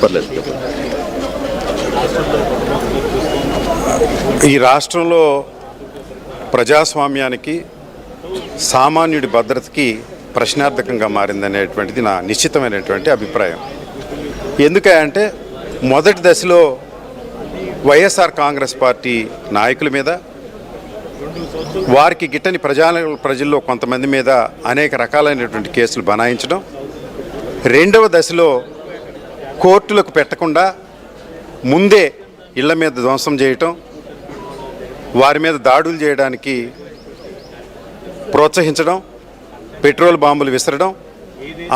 పర్లేదు. ఈ రాష్ట్రంలో ప్రజాస్వామ్యానికి సామాన్యుడి భద్రతకి ప్రశ్నార్థకంగా మారిందనేటువంటిది నా నిశ్చితమైనటువంటి అభిప్రాయం. ఎందుకంటే మొదటి దశలో వైఎస్ఆర్ కాంగ్రెస్ పార్టీ నాయకుల మీద, వారికి గిట్టని ప్రజల్లో కొంతమంది మీద అనేక రకాలైనటువంటి కేసులు బనాయించడం, రెండవ దశలో కోర్టులకు పెట్టకుండా ముందే ఇళ్ల మీద ధ్వంసం చేయటం, వారి మీద దాడులు చేయడానికి ప్రోత్సహించడం, పెట్రోల్ బాంబులు విసరడం,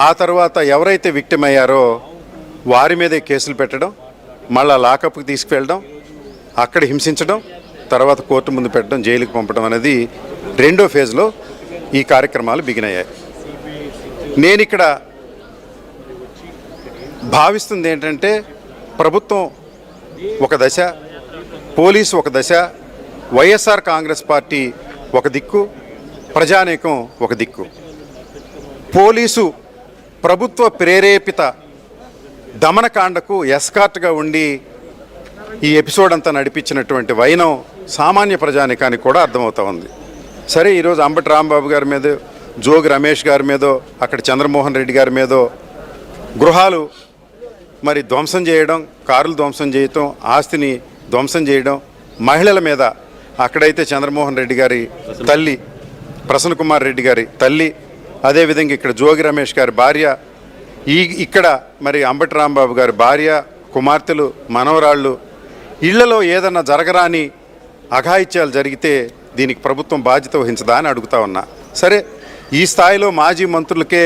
ఆ తర్వాత ఎవరైతే విక్టిమ్ అయ్యారో వారి మీదే కేసులు పెట్టడం, మళ్ళా లాకప్కి తీసుకువెళ్ళడం, అక్కడ హింసించడం, తర్వాత కోర్టు ముందు పెట్టడం, జైలుకి పంపడం అనేది రెండో ఫేజ్లో ఈ కార్యక్రమాలు బిగిన్ అయ్యాయి. నేను ఇక్కడ భావిస్తుంది ఏంటంటే, ప్రభుత్వం ఒక దశ, పోలీసు ఒక దశ, వైఎస్ఆర్ కాంగ్రెస్ పార్టీ ఒక దిక్కు, ప్రజానీకం ఒక దిక్కు. పోలీసు ప్రభుత్వ ప్రేరేపిత దమనకాండకు ఎస్కార్ట్గా ఉండి ఈ ఎపిసోడ్ అంతా నడిపించినటువంటి వైనం సామాన్య ప్రజానీకానికి కూడా అర్థమవుతా ఉంది. సరే, ఈరోజు అంబటి రాంబాబు గారి మీదో, జోగి రమేష్ గారి మీదో, అక్కడ చంద్రమోహన్ రెడ్డి గారి మీదో గృహాలు మరి ధ్వంసం చేయడం, కారులు ధ్వంసం చేయటం, ఆస్తిని ధ్వంసం చేయడం, మహిళల మీద అక్కడైతే చంద్రమోహన్ రెడ్డి గారి తల్లి, ప్రసన్న కుమార్ రెడ్డి గారి తల్లి, అదేవిధంగా ఇక్కడ జోగి రమేష్ గారి భార్య, ఇక్కడ మరి అంబటి రాంబాబు గారి భార్య, కుమార్తెలు, మనవరాళ్ళు ఇళ్లలో ఏదన్నా జరగరాని అఘాయిత్యాలు జరిగితే దీనికి ప్రభుత్వం బాధ్యత వహించదా అని అడుగుతా ఉన్నా. సరే, ఈ స్థాయిలో మాజీ మంత్రులకే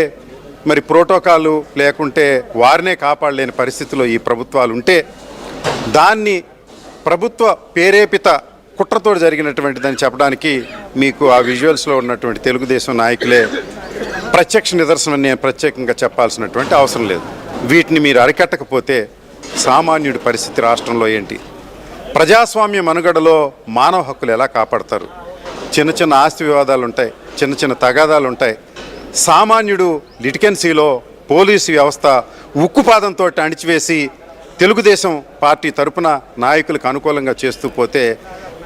మరి ప్రోటోకాలు లేకుంటే వారినే కాపాడలేని పరిస్థితిలో ఈ ప్రభుత్వాలు ఉంటే, దాన్ని ప్రభుత్వ ప్రేరేపిత కుట్రతో జరిగినటువంటిదని చెప్పడానికి మీకు ఆ విజువల్స్లో ఉన్నటువంటి తెలుగుదేశం నాయకులే ప్రత్యక్ష నిదర్శనం. నేను ప్రత్యేకంగా చెప్పాల్సినటువంటి అవసరం లేదు. వీటిని మీరు అరికట్టకపోతే సామాన్యుడి పరిస్థితి రాష్ట్రంలో ఏంటి? ప్రజాస్వామ్య మనుగడలో మానవ హక్కులు ఎలా కాపాడతారు? చిన్న చిన్న ఆస్తి వివాదాలు ఉంటాయి, చిన్న చిన్న తగాదాలు ఉంటాయి. సామాన్యుడు లిటికెన్సీలో పోలీసు వ్యవస్థ ఉక్కుపాదంతో అణిచివేసి తెలుగుదేశం పార్టీ తరపున నాయకులకు అనుకూలంగా చేస్తూ పోతే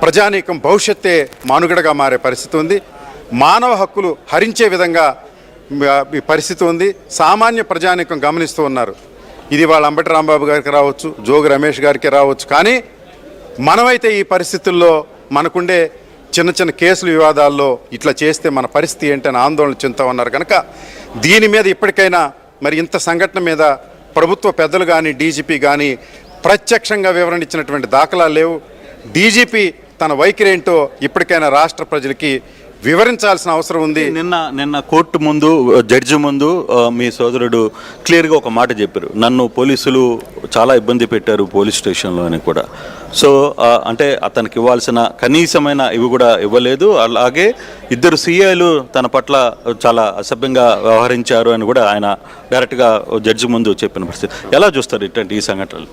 ప్రజానీకం భవిష్యత్తే మనుగడగా మారే పరిస్థితి ఉంది. మానవ హక్కులు హరించే విధంగా ఈ పరిస్థితి ఉంది. సామాన్య ప్రజానీకం గమనిస్తూ ఉన్నారు. ఇది వాళ్ళ అంబటి రాంబాబు గారికి రావచ్చు, జోగి రమేష్ గారికి రావచ్చు, కానీ మనమైతే ఈ పరిస్థితుల్లో మనకుండే చిన్న చిన్న కేసుల వివాదాల్లో ఇట్లా చేస్తే మన పరిస్థితి ఏంటని ఆందోళన చెందుతూ ఉన్నారు. కనుక దీని మీద ఇప్పటికైనా మరి ఇంత సంఘటన మీద ప్రభుత్వ పెద్దలు కానీ, డీజీపీ కానీ ప్రత్యక్షంగా వివరణ ఇచ్చినటువంటి దాఖలాలు లేవు. డీజీపీ తన వైఖరి ఏంటో ఇప్పటికైనా రాష్ట్ర ప్రజలకి వివరించాల్సిన అవసరం ఉంది. నిన్న కోర్టు ముందు, జడ్జి ముందు మీ సోదరుడు క్లియర్గా ఒక మాట చెప్పారు, నన్ను పోలీసులు చాలా ఇబ్బంది పెట్టారు పోలీస్ స్టేషన్లో అని కూడా. సో అంటే అతనికి ఇవ్వాల్సిన కనీసమైన ఇవి కూడా ఇవ్వలేదు. అలాగే ఇద్దరు సీఐలు తన పట్ల చాలా అసభ్యంగా వ్యవహరించారు అని కూడా ఆయన డైరెక్ట్గా జడ్జి ముందు చెప్పిన పరిస్థితి. ఎలా చూస్తారు ఇట్లాంటి ఈ సంఘటనలు?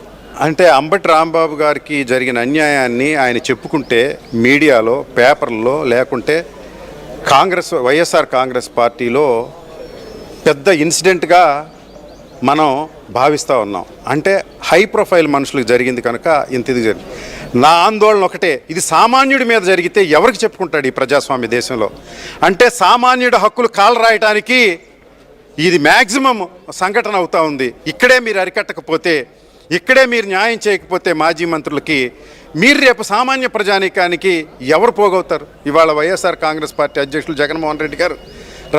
అంటే అంబటి రాంబాబు గారికి జరిగిన అన్యాయాన్ని ఆయన చెప్పుకుంటే మీడియాలో, పేపర్లో, లేకుంటే వైఎస్ఆర్ కాంగ్రెస్ పార్టీలో పెద్ద ఇన్సిడెంట్గా మనం భావిస్తూ ఉన్నాం. అంటే హై ప్రొఫైల్ మనుషులకు జరిగింది కనుక ఇంత ఇది జరిగింది. నా ఆందోళన ఒకటే, ఇది సామాన్యుడి మీద జరిగితే ఎవరికి చెప్పుకుంటాడు ఈ ప్రజాస్వామ్య దేశంలో? అంటే సామాన్యుడి హక్కులు కాలరాయటానికి ఇది మ్యాక్సిమం సంఘటన అవుతూ ఉంది. ఇక్కడే మీరు అరికట్టకపోతే, ఇక్కడే మీరు న్యాయం చేయకపోతే మాజీ మంత్రులకి, మీరు రేపు సామాన్య ప్రజానీకానికి ఎవరు పోగవుతారు? ఇవాళ వైఎస్ఆర్ కాంగ్రెస్ పార్టీ అధ్యక్షులు జగన్మోహన్ రెడ్డి గారు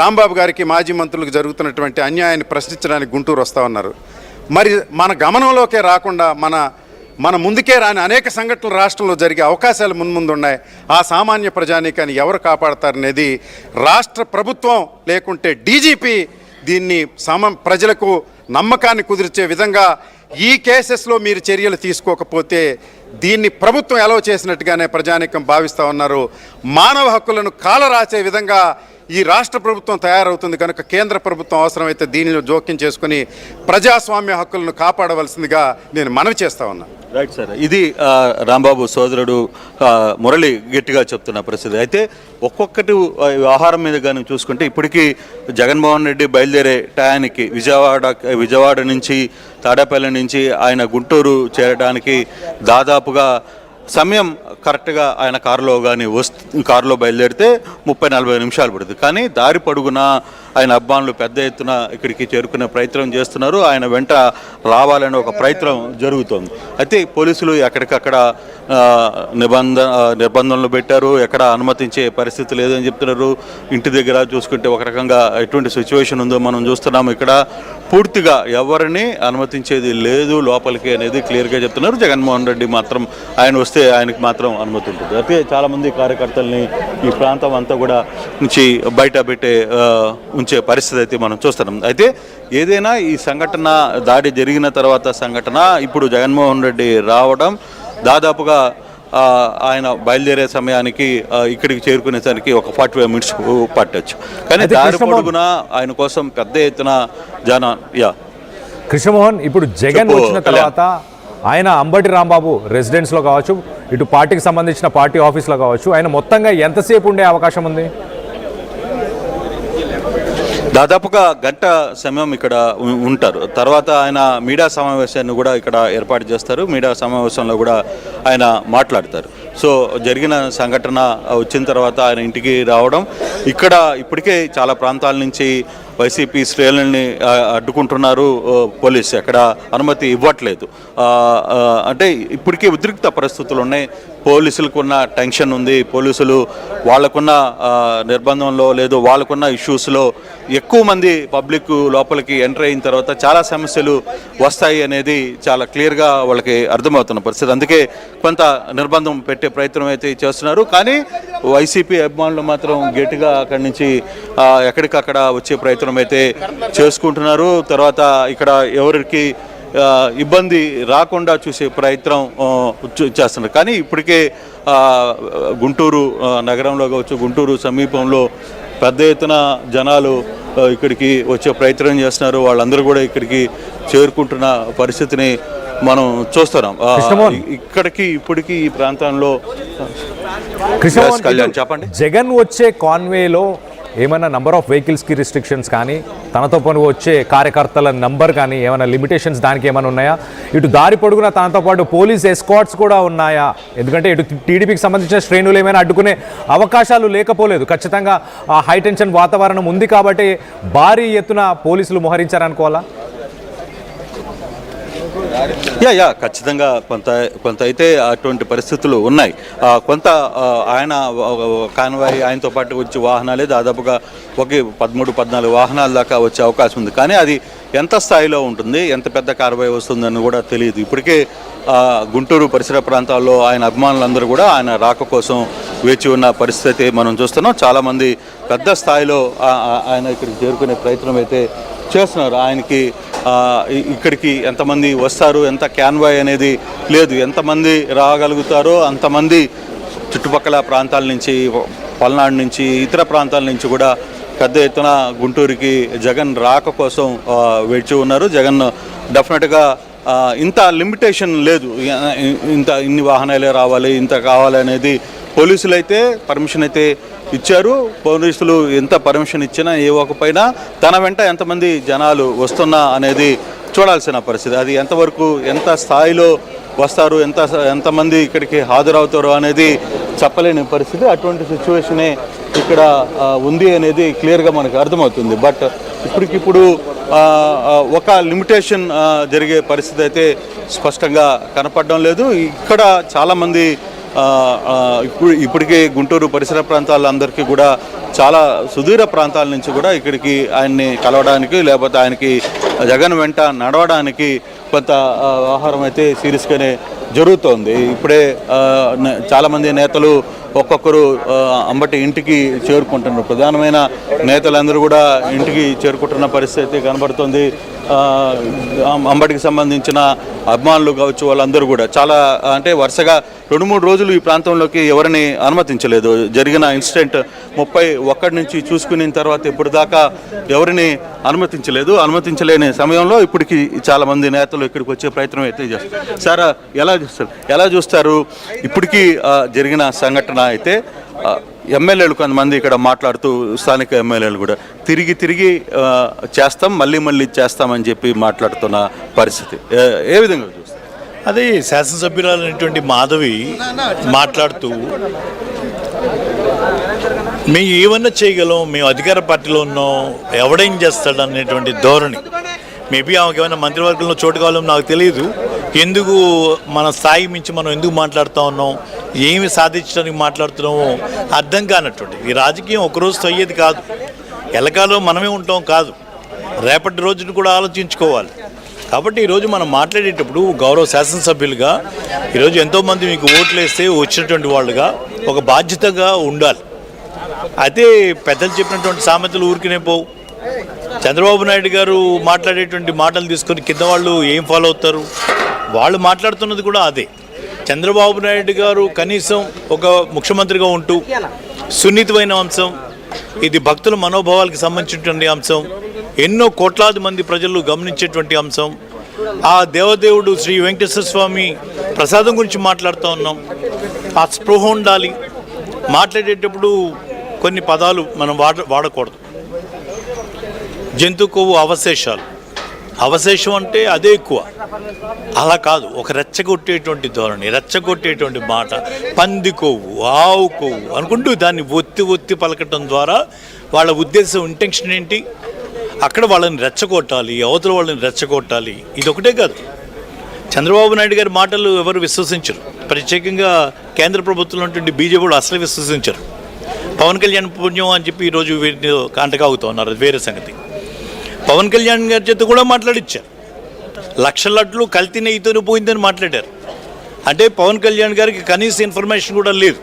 రాంబాబు గారికి, మాజీ మంత్రులకు జరుగుతున్నటువంటి అన్యాయాన్ని ప్రశ్నించడానికి గుంటూరు వస్తూ ఉన్నారు. మరి మన గమనంలోకే రాకుండా, మన ముందుకే రాని అనేక సంఘటనలు రాష్ట్రంలో జరిగే అవకాశాలు మున్ముందున్నాయి. ఆ సామాన్య ప్రజానీకాన్ని ఎవరు కాపాడతారనేది రాష్ట్ర ప్రభుత్వం లేకుంటే డీజీపీ దీన్ని ప్రజలకు నమ్మకాన్ని కుదిర్చే విధంగా ఈ కేసెస్లో మీరు చర్యలు తీసుకోకపోతే దీన్ని ప్రభుత్వం అలౌ చేసినట్టుగానే ప్రజానీకం భావిస్తూ ఉన్నారు. మానవ హక్కులను కాలరాసే విధంగా ఈ రాష్ట్ర ప్రభుత్వం తయారవుతుంది కనుక కేంద్ర ప్రభుత్వం అవసరమైతే దీనిలో జోక్యం చేసుకుని ప్రజాస్వామ్య హక్కులను కాపాడవలసిందిగా నేను మనవి చేస్తా ఉన్నా. రైట్ సార్, ఇది రాంబాబు సోదరుడు మురళి గట్టిగా చెప్తున్న పరిస్థితి. అయితే ఒక్కొక్కటి ఆహారం మీద కానీ చూసుకుంటే ఇప్పటికీ జగన్మోహన్ రెడ్డి బయలుదేరే టయానికి విజయవాడ నుంచి తాడేపల్లి నుంచి ఆయన గుంటూరు చేరడానికి దాదాపుగా సమయం కరెక్ట్గా ఆయన కారులో బయలుదేరితే 30-40 నిమిషాలు పడుతుంది. కానీ దారి పొడుగున ఆయన అభిమానులు పెద్ద ఎత్తున ఇక్కడికి చేరుకునే ప్రయత్నం చేస్తున్నారు. ఆయన వెంట రావాలనే ఒక ప్రయత్నం జరుగుతోంది. అయితే పోలీసులు ఎక్కడికక్కడ నిర్బంధనలు పెట్టారు, ఎక్కడ అనుమతించే పరిస్థితి లేదని చెప్తున్నారు. ఇంటి దగ్గర చూసుకుంటే ఒక రకంగా ఎటువంటి సిచ్యువేషన్ ఉందో మనం చూస్తున్నాము. ఇక్కడ పూర్తిగా ఎవరిని అనుమతించేది లేదు లోపలికి అనేది క్లియర్గా చెప్తున్నారు. జగన్మోహన్ రెడ్డి మాత్రం ఆయన వస్తే ఆయనకి మాత్రం అనుమతి ఉంటుంది. అయితే చాలామంది కార్యకర్తల్ని ఈ ప్రాంతం అంతా కూడా నుంచి బయట పెట్టే ఉంచే పరిస్థితి అయితే మనం చూస్తున్నాం. అయితే ఏదైనా ఈ సంఘటన దాడి జరిగిన తర్వాత సంఘటన ఇప్పుడు జగన్మోహన్ రెడ్డి రావడం దాదాపుగా ఆయన బయలుదేరే సమయానికి ఇక్కడికి చేరుకునేసరికి ఒక 45 మినిట్స్ పట్టచ్చు. కానీ దారి పొడుగున ఆయన కోసం పెద్ద ఎత్తున కృష్ణమోహన్, ఇప్పుడు జగన్ వచ్చిన తర్వాత ఆయన అంబటి రాంబాబు రెసిడెన్స్లో కావచ్చు, ఇటు పార్టీకి సంబంధించిన పార్టీ ఆఫీస్లో కావచ్చు, ఆయన మొత్తంగా ఎంతసేపు ఉండే అవకాశం ఉంది? దాదాపుగా గంట సమయం ఇక్కడ ఉంటారు. తర్వాత ఆయన మీడియా సమావేశాన్ని కూడా ఇక్కడ ఏర్పాటు చేస్తారు. మీడియా సమావేశంలో కూడా ఆయన మాట్లాడతారు. సో జరిగిన సంఘటన వచ్చిన తర్వాత ఆయన ఇంటికి రావడం, ఇక్కడ ఇప్పటికే చాలా ప్రాంతాల నుంచి వైసీపీ శ్రేణుల్ని అడ్డుకుంటున్నారు పోలీసు, ఎక్కడ అనుమతి ఇవ్వట్లేదు. అంటే ఇప్పటికే ఉద్రిక్త పరిస్థితులు ఉన్నాయి. పోలీసులకు ఉన్న టెన్షన్ ఉంది. పోలీసులు వాళ్ళకున్న నిర్బంధంలో లేదు వాళ్ళకున్న ఇష్యూస్లో ఎక్కువ మంది పబ్లిక్ లోపలికి ఎంటర్ అయిన తర్వాత చాలా సమస్యలు వస్తాయి అనేది చాలా క్లియర్గా వాళ్ళకి అర్థమవుతున్న పరిస్థితి. అందుకే కొంత నిర్బంధం పెట్టే ప్రయత్నం అయితే చేస్తున్నారు. కానీ వైసీపీ అభిమానులు మాత్రం గట్టిగా అక్కడి నుంచి ఎక్కడికక్కడ వచ్చే ప్రయత్నం అయితే చేసుకుంటున్నారు. తర్వాత ఇక్కడ ఎవరికి ఇబ్బంది రాకుండా చూసే ప్రయత్నం చేస్తున్నారు. కానీ ఇప్పటికే గుంటూరు నగరంలో కావచ్చు, గుంటూరు సమీపంలో పెద్ద ఎత్తున జనాలు ఇక్కడికి వచ్చే ప్రయత్నం చేస్తున్నారు. వాళ్ళందరూ కూడా ఇక్కడికి చేరుకుంటున్న పరిస్థితిని మనం చూస్తున్నాం. ఇక్కడికి ఇప్పటికీ ఈ ప్రాంతంలో కళ్యాణ్ చెప్పండి. జగన్ వచ్చే కాన్వేలో ఏమైనా నంబర్ ఆఫ్ వెహికల్స్కి రిస్ట్రిక్షన్స్ కానీ, తనతో పాటు వచ్చే కార్యకర్తల నంబర్ కానీ ఏమైనా లిమిటేషన్స్ దానికి ఏమైనా ఉన్నాయా? ఇటు దారి పొడుగున తనతో పాటు పోలీస్ ఎస్కాట్స్ కూడా ఉన్నాయా? ఎందుకంటే ఇటు టీడీపీకి సంబంధించిన శ్రేణులు ఏమైనా అడ్డుకునే అవకాశాలు లేకపోలేదు. ఖచ్చితంగా ఆ హై టెన్షన్ వాతావరణం ఉంది కాబట్టి భారీ ఎత్తున పోలీసులు మోహరించారనుకోవాలా? ఖచ్చితంగా కొంత అయితే అటువంటి పరిస్థితులు ఉన్నాయి. కొంత ఆయన కాన్వాయ్ ఆయనతో పాటు వచ్చే వాహనాలే దాదాపుగా 13-14 వాహనాల దాకా వచ్చే అవకాశం ఉంది. కానీ అది ఎంత స్థాయిలో ఉంటుంది, ఎంత పెద్ద కార్వాయి వస్తుందని కూడా తెలియదు. ఇప్పటికే గుంటూరు పరిసర ప్రాంతాల్లో ఆయన అభిమానులందరూ కూడా ఆయన రాక కోసం వేచి ఉన్న పరిస్థితి మనం చూస్తున్నాం. చాలామంది పెద్ద స్థాయిలో ఆయన ఇక్కడికి చేరుకునే ప్రయత్నం అయితే చేస్తున్నారు. ఆయనకి ఇక్కడికి ఎంతమంది వస్తారు, ఎంత క్యాన్వాయ్ అనేది లేదు. ఎంతమంది రాగలుగుతారో అంతమంది చుట్టుపక్కల ప్రాంతాల నుంచి, పల్నాడు నుంచి, ఇతర ప్రాంతాల నుంచి కూడా పెద్ద ఎత్తున గుంటూరుకి జగన్ రాక కోసం వేచి ఉన్నారు. జగన్ డెఫినెట్గా ఇంత లిమిటేషన్ లేదు, ఇన్ని వాహనాలే రావాలి, ఇంత కావాలి అనేది పోలీసులు అయితే పర్మిషన్ అయితే ఇచ్చారు. పోలీసులు ఎంత పర్మిషన్ ఇచ్చినా ఇవ్వకపోయినా తన వెంట ఎంతమంది జనాలు వస్తున్నా అనేది చూడాల్సిన పరిస్థితి. అది ఎంతవరకు ఎంత స్థాయిలో వస్తారు, ఎంతమంది ఇక్కడికి హాజరవుతారో అనేది చెప్పలేని పరిస్థితి. అటువంటి సిచ్యువేషనే ఇక్కడ ఉంది అనేది క్లియర్గా మనకు అర్థమవుతుంది. బట్ ఇప్పటికిప్పుడు ఒక లిమిటేషన్ జరిగే పరిస్థితి అయితే స్పష్టంగా కనపడడం లేదు. ఇక్కడ చాలామంది ఇప్పటికే గుంటూరు పరిసర ప్రాంతాలందరికీ కూడా చాలా సుదూర ప్రాంతాల నుంచి కూడా ఇక్కడికి ఆయన్ని కలవడానికి, లేకపోతే ఆయనకి జగన్ వెంట నడవడానికి కొంత ఆహారం అయితే సీరియస్గానే జరుగుతోంది. ఇప్పుడే చాలామంది నేతలు ఒక్కొక్కరు అంబటి ఇంటికి చేరుకుంటున్నారు. ప్రధానమైన నేతలందరూ కూడా ఇంటికి చేరుకుంటున్న పరిస్థితి కనబడుతుంది. అంబటికి సంబంధించిన అభిమానులు కావచ్చు, వాళ్ళందరూ కూడా చాలా అంటే వరుసగా 2-3 రోజులు ఈ ప్రాంతంలోకి ఎవరిని అనుమతించలేదు. జరిగిన ఇన్సిడెంట్ 31 నుంచి చూసుకున్న తర్వాత ఇప్పటిదాకా ఎవరిని అనుమతించలేని సమయంలో ఇప్పటికి చాలామంది నేతలు ఇక్కడికి వచ్చే ప్రయత్నం అయితే చేస్తారు. సార్ ఎలా చూస్తారు ఇప్పటికీ జరిగిన సంఘటన అయితే? ఎమ్మెల్యేలు కొంతమంది ఇక్కడ మాట్లాడుతూ, స్థానిక ఎమ్మెల్యేలు కూడా తిరిగి చేస్తాం, మళ్ళీ చేస్తామని చెప్పి మాట్లాడుతున్న పరిస్థితి ఏ విధంగా చూస్తారు? అదే శాసనసభ్యురాలైనటువంటి మాధవి మాట్లాడుతూ మేము ఏమన్నా చేయగలం, మేము అధికార పార్టీలో ఉన్నాం, ఎవడేం చేస్తాడు అనేటువంటి ధోరణి. మేబీ ఆమెకి ఏమైనా మంత్రివర్గంలో చోటు కావాలో నాకు తెలియదు. ఎందుకు మన స్థాయి మించి మనం ఎందుకు మాట్లాడుతూ ఉన్నాం, ఏమి సాధించడానికి మాట్లాడుతున్నామో అర్థం కానటువంటి ఈ రాజకీయం ఒకరోజుతో అయ్యేది కాదు. ఎలకాలో మనమే ఉంటాం కాదు, రేపటి రోజును కూడా ఆలోచించుకోవాలి. కాబట్టి ఈరోజు మనం మాట్లాడేటప్పుడు గౌరవ శాసనసభ్యులుగా ఈరోజు ఎంతోమంది మీకు ఓట్లు వేస్తే వచ్చినటువంటి వాళ్ళుగా ఒక బాధ్యతగా ఉండాలి. అయితే పెద్దలు చెప్పినటువంటి సామెతలు ఊరికినే పోవు. చంద్రబాబు నాయుడు గారు మాట్లాడేటువంటి మాటలు తీసుకొని కింద వాళ్ళు ఏం ఫాలో అవుతారు? వాళ్ళు మాట్లాడుతున్నది కూడా అదే. చంద్రబాబు నాయుడు గారు కనీసం ఒక ముఖ్యమంత్రిగా ఉంటూ సున్నితమైన అంశం, ఇది భక్తుల మనోభావాలకు సంబంధించినటువంటి అంశం, ఎన్నో కోట్లాది మంది ప్రజలు గమనించేటువంటి అంశం, ఆ దేవదేవుడు శ్రీ వెంకటేశ్వర స్వామి ప్రసాదం గురించి మాట్లాడుతూ ఉన్నాం. ఆ స్పృహ ఉండాలి. మాట్లాడేటప్పుడు కొన్ని పదాలు మనం వాడకూడదు. జంతు కొవ్వు అవశేషం అంటే అదే ఎక్కువ. అలా కాదు, ఒక రెచ్చగొట్టేటువంటి ధోరణి, రెచ్చగొట్టేటువంటి మాట, పంది కొవ్వు, ఆవు కొవ్వు అనుకుంటూ దాన్ని ఒత్తి పలకటం ద్వారా వాళ్ళ ఉద్దేశం, ఇంటెన్షన్ ఏంటి? అక్కడ వాళ్ళని రెచ్చగొట్టాలి, అవతల వాళ్ళని రెచ్చగొట్టాలి. ఇదొకటే కాదు, చంద్రబాబు నాయుడు గారి మాటలు ఎవరు విశ్వసించరు. ప్రత్యేకంగా కేంద్ర ప్రభుత్వంలో ఉన్నటువంటి బీజేపీ అసలు విశ్వసించరు. పవన్ కళ్యాణ్ పుణ్యం అని చెప్పి ఈరోజు వీటిని కాంటకాగుతూ ఉన్నారు, అది వేరే సంగతి. పవన్ కళ్యాణ్ గారి చేత కూడా మాట్లాడిచ్చారు. 1,00,000 లడ్లు కల్తీ నెయ్యితోనే పోయిందని మాట్లాడారు. అంటే పవన్ కళ్యాణ్ గారికి కనీస ఇన్ఫర్మేషన్ కూడా లేదు.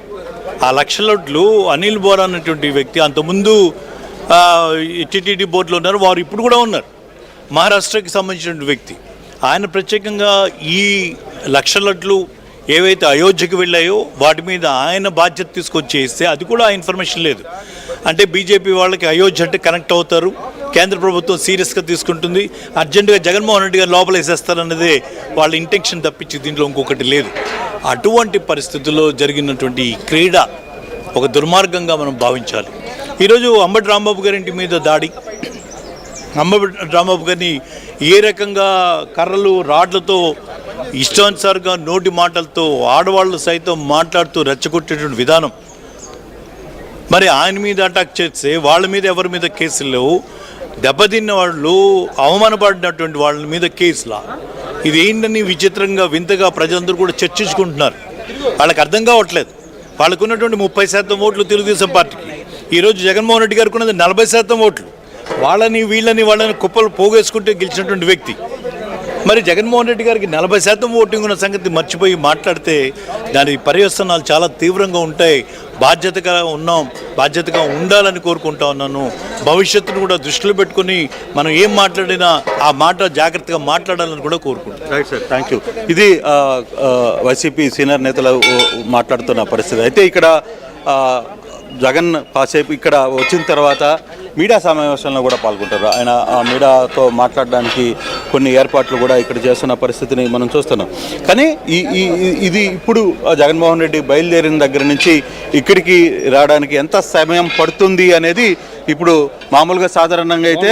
ఆ 1,00,000 లడ్లు అనిల్ బోరా అన్నటువంటి వ్యక్తి అంతకుముందు టీటీడీ బోర్డులో ఉన్నారు, వారు ఇప్పుడు కూడా ఉన్నారు, మహారాష్ట్రకి సంబంధించిన వ్యక్తి. ఆయన ప్రత్యేకంగా ఈ 1,00,000 లడ్లు ఏవైతే అయోధ్యకి వెళ్ళాయో వాటి మీద ఆయన బాధ్యత తీసుకొచ్చి చేస్తే అది కూడా ఆ ఇన్ఫర్మేషన్ లేదు. అంటే బీజేపీ వాళ్ళకి అయోధ్య అంటే కనెక్ట్ అవుతారు, కేంద్ర ప్రభుత్వం సీరియస్గా తీసుకుంటుంది, అర్జెంటుగా జగన్మోహన్ రెడ్డి గారు లోపల వేసేస్తారన్నదే వాళ్ళ ఇంటెన్షన్ తప్పించి దీంట్లో ఇంకొకటి లేదు. అటువంటి పరిస్థితుల్లో జరిగినటువంటి ఈ క్రీడ ఒక దుర్మార్గంగా మనం భావించాలి. ఈరోజు అంబటి రాంబాబు గారి ఇంటి మీద దాడి, అంబటి రాంబాబు గారిని ఏ రకంగా కర్రలు రాడ్లతో ఇష్టానుసారంగా నోటి మాటలతో ఆడవాళ్ళు సైతం మాట్లాడుతూ రెచ్చగొట్టేటువంటి విధానం, మరి ఆయన మీద అటాక్ చేస్తే వాళ్ళ మీద ఎవరి మీద కేసులు లేవు, దెబ్బతిన్న వాళ్ళు అవమానపడినటువంటి వాళ్ళ మీద కేసులా? ఇది ఏంటని విచిత్రంగా వింతగా ప్రజలందరూ కూడా చర్చించుకుంటున్నారు. వాళ్ళకి అర్థం కావట్లేదు. వాళ్ళకు ఉన్నటువంటి 30% ఓట్లు తెలుగుదేశం పార్టీకి, ఈరోజు జగన్మోహన్ రెడ్డి గారికి ఉన్నది 40% ఓట్లు. వాళ్ళని కుప్పలు పోగేసుకుంటే గెలిచినటువంటి వ్యక్తి. మరి జగన్మోహన్ రెడ్డి గారికి 40% ఓటింగ్ ఉన్న సంగతి మర్చిపోయి మాట్లాడితే దాని పర్యవసనాలు చాలా తీవ్రంగా ఉంటాయి. బాధ్యతగా ఉండాలని కోరుకుంటా ఉన్నాను. భవిష్యత్తును కూడా దృష్టిలో పెట్టుకుని మనం ఏం మాట్లాడినా ఆ మాట జాగ్రత్తగా మాట్లాడాలని కూడా కోరుకుంటాను. Right sir, thank you. ఇది వైసీపీ సీనియర్ నేతలు మాట్లాడుతున్న పరిస్థితి. అయితే ఇక్కడ జగన్ కాసేపు ఇక్కడ వచ్చిన తర్వాత మీడియా సమావేశంలో కూడా పాల్గొంటారు. ఆయన ఆ మీడియాతో మాట్లాడడానికి కొన్ని ఏర్పాట్లు కూడా ఇక్కడ చేస్తున్న పరిస్థితిని మనం చూస్తున్నాం. కానీ ఇది ఇప్పుడు జగన్మోహన్ రెడ్డి బయలుదేరిన దగ్గర నుంచి ఇక్కడికి రావడానికి ఎంత సమయం పడుతుంది అనేది ఇప్పుడు మామూలుగా సాధారణంగా అయితే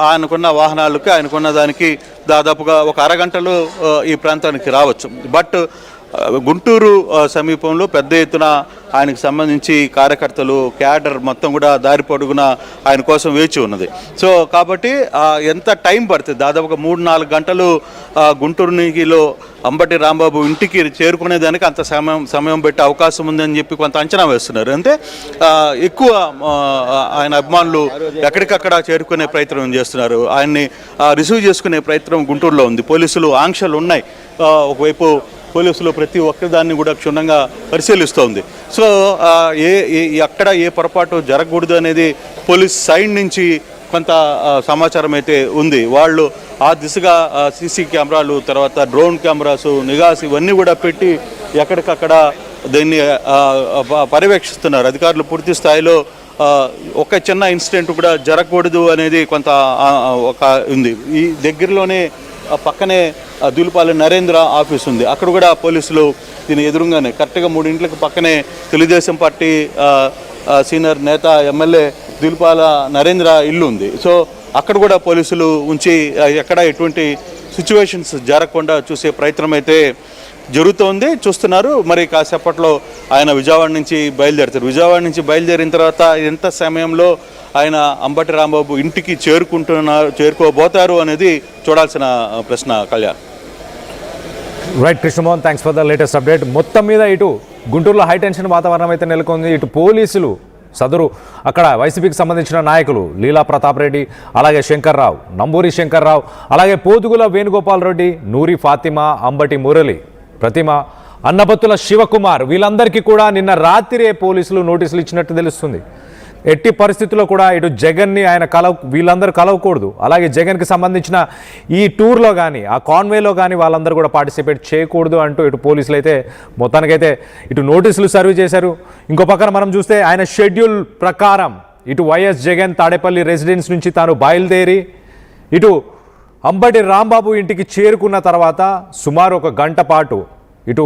ఆయనకున్న వాహనాలకి ఆయనకున్న దానికి దాదాపుగా ఒక అరగంటలో ఈ ప్రాంతానికి రావచ్చు. బట్ గుంటూరు సమీపంలో పెద్ద ఎత్తున ఆయనకు సంబంధించి కార్యకర్తలు, క్యాడర్ మొత్తం కూడా దారి పొడుగున ఆయన కోసం వేచి ఉన్నది. సో కాబట్టి ఎంత టైం పడుతుంది, దాదాపుగా 3-4 గంటలు గుంటూరులో అంబటి రాంబాబు ఇంటికి చేరుకునేదానికి అంత సమయం పెట్టే అవకాశం ఉందని చెప్పి కొంత అంచనా వేస్తున్నారు. అంటే ఎక్కువ ఆయన అభిమానులు ఎక్కడికక్కడ చేరుకునే ప్రయత్నం చేస్తున్నారు. ఆయన్ని రిసీవ్ చేసుకునే ప్రయత్నం గుంటూరులో ఉంది. పోలీసులు ఆంక్షలు ఉన్నాయి. ఒకవైపు పోలీసులు ప్రతి ఒక్కదాన్ని కూడా క్షుణ్ణంగా పరిశీలిస్తోంది. సో అక్కడ ఏ పొరపాటు జరగకూడదు అనేది పోలీస్ సైడ్ నుంచి కొంత సమాచారం అయితే ఉంది. వాళ్ళు ఆ దిశగా సీసీ కెమెరాలు, తర్వాత డ్రోన్ కెమెరాస్, నిఘాస్ ఇవన్నీ కూడా పెట్టి ఎక్కడికక్కడ దీన్ని పర్యవేక్షిస్తున్నారు అధికారులు. పూర్తి స్థాయిలో ఒక చిన్న ఇన్సిడెంట్ కూడా జరగకూడదు అనేది కొంత ఒక ఉంది. ఈ దగ్గరలోనే పక్కనే దూలిపాలెం నరేంద్ర ఆఫీస్ ఉంది. అక్కడ కూడా పోలీసులు దీని ఎదురుగానే కరెక్ట్గా 3 ఇంట్లకు పక్కనే తెలుగుదేశం పార్టీ సీనియర్ నేత ఎమ్మెల్యే దూలిపాల నరేంద్ర ఇల్లు ఉంది. సో అక్కడ కూడా పోలీసులు ఉంచి ఎక్కడ ఎటువంటి సిచ్యువేషన్స్ జరగకుండా చూసే ప్రయత్నం అయితే జరుగుతోంది, చూస్తున్నారు. మరి కాసేపట్లో ఆయన విజయవాడ నుంచి బయలుదేరుతారు. విజయవాడ నుంచి బయలుదేరిన తర్వాత ఎంత సమయంలో ఆయన అంబటి రాంబాబు ఇంటికి చేరుకోబోతారు అనేది చూడాల్సిన ప్రశ్న. Kalyan. Right Krishnamohan, thanks for the latest update. మొత్తం మీద ఇటు గుంటూరులో హై టెన్షన్ వాతావరణం అయితే నెలకొంది. ఇటు పోలీసులు సదరు అక్కడ వైసీపీకి సంబంధించిన నాయకులు లీలా ప్రతాప్ రెడ్డి, అలాగే శంకర్రావు, నంబూరి శంకర్రావు, అలాగే పోతుగుల వేణుగోపాల్ రెడ్డి, నూరి ఫాతిమా, అంబటి మురళి, ప్రతిమ, అన్నపత్తుల శివకుమార్ వీళ్ళందరికీ కూడా నిన్న రాత్రిరే పోలీసులు నోటీసులు ఇచ్చినట్టు తెలుస్తుంది. ఎట్టి పరిస్థితుల్లో కూడా ఇటు జగన్ని ఆయన వీళ్ళందరూ కలవకూడదు. అలాగే జగన్కి సంబంధించిన ఈ టూర్లో కానీ ఆ కాన్వేలో కానీ వాళ్ళందరూ కూడా పార్టిసిపేట్ చేయకూడదు అంటూ ఇటు పోలీసులు అయితే మొత్తానికైతే ఇటు నోటీసులు సర్వ్ చేశారు. ఇంకో పక్కన మనం చూస్తే ఆయన షెడ్యూల్ ప్రకారం ఇటు వైఎస్ జగన్ తాడేపల్లి రెసిడెన్స్ నుంచి తాను బయలుదేరి ఇటు అంబటి రాంబాబు ఇంటికి చేరుకున్న తర్వాత సుమారు 1 గంట పాటు ఇటు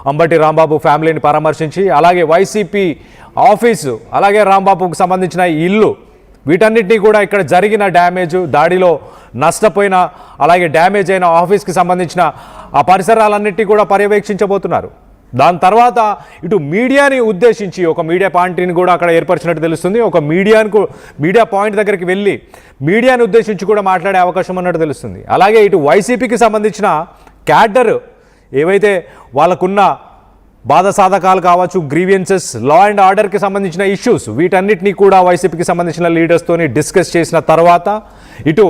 అంబటి రాంబాబు ఫ్యామిలీని పరామర్శించి, అలాగే వైసీపీ ఆఫీసు, అలాగే రాంబాబుకు సంబంధించిన ఇల్లు, వీటన్నిటినీ కూడా ఇక్కడ జరిగిన డ్యామేజ్, దాడిలో నష్టపోయిన అలాగే డ్యామేజ్ అయిన ఆఫీస్కి సంబంధించిన ఆ పరిసరాలన్నింటినీ కూడా పర్యవేక్షించబోతున్నారు. దాని తర్వాత ఇటు మీడియాని ఉద్దేశించి ఒక మీడియా పాయింట్ని కూడా అక్కడ ఏర్పరిచినట్టు తెలుస్తుంది. ఒక మీడియా పాయింట్ దగ్గరికి వెళ్ళి మీడియాని ఉద్దేశించి కూడా మాట్లాడే అవకాశం ఉన్నట్టు తెలుస్తుంది. అలాగే ఇటు వైసీపీకి సంబంధించిన క్యాడర్ ఏవైతే వాళ్ళకున్న బాధ సాధకాలు కావచ్చు, గ్రీవియన్సెస్, లా అండ్ ఆర్డర్కి సంబంధించిన ఇష్యూస్, వీటన్నిటినీ కూడా వైసీపీకి సంబంధించిన లీడర్స్తోని డిస్కస్ చేసిన తర్వాత ఇటు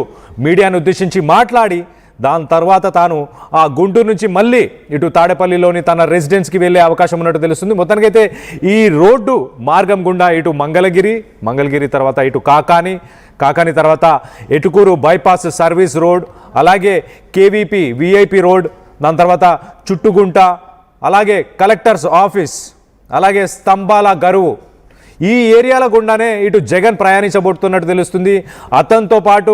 మీడియాను ఉద్దేశించి మాట్లాడి దాని తర్వాత తాను ఆ గుంటూరు నుంచి మళ్ళీ ఇటు తాడేపల్లిలోని తన రెసిడెన్స్కి వెళ్ళే అవకాశం ఉన్నట్టు తెలుస్తుంది. మొత్తానికైతే ఈ రోడ్డు మార్గం గుండా ఇటు మంగళగిరి తర్వాత ఇటు కాకాని తర్వాత ఎటుకూరు బైపాస్ సర్వీస్ రోడ్, అలాగే కేవీపీ విఐపి రోడ్, దాని తర్వాత చుట్టుగుంట, అలాగే కలెక్టర్స్ ఆఫీస్, అలాగే స్తంభాల గరువు, ఈ ఏరియాల గుండానే ఇటు జగన్ ప్రయాణించబోతున్నట్టు తెలుస్తుంది. అతనితో పాటు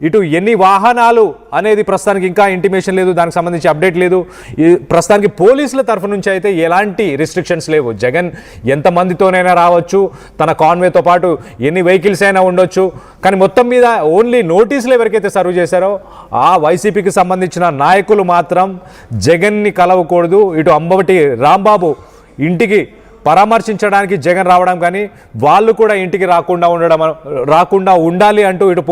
ఇటు ఎన్ని వాహనాలు అనేది ప్రస్తుతానికి ఇంకా ఇంటిమేషన్ లేదు, దానికి సంబంధించి అప్డేట్ లేదు. ఈ ప్రస్తుతానికి పోలీసుల తరఫు నుంచి అయితే ఎలాంటి రిస్ట్రిక్షన్స్ లేవు. జగన్ ఎంతమందితోనైనా రావచ్చు, తన కాన్వేతో పాటు ఎన్ని వెహికల్స్ అయినా ఉండొచ్చు. కానీ మొత్తం మీద ఓన్లీ నోటీసులు ఎవరికైతే సర్వ్ చేశారో ఆ వైసీపీకి సంబంధించిన నాయకులు మాత్రం జగన్ని కలవకూడదు, ఇటు అంబటి రాంబాబు ఇంటికి పరామర్శించడానికి జగన్ రావడం కానీ వాళ్ళు కూడా ఇంటికి రాకుండా ఉండాలి అంటూ ఇటు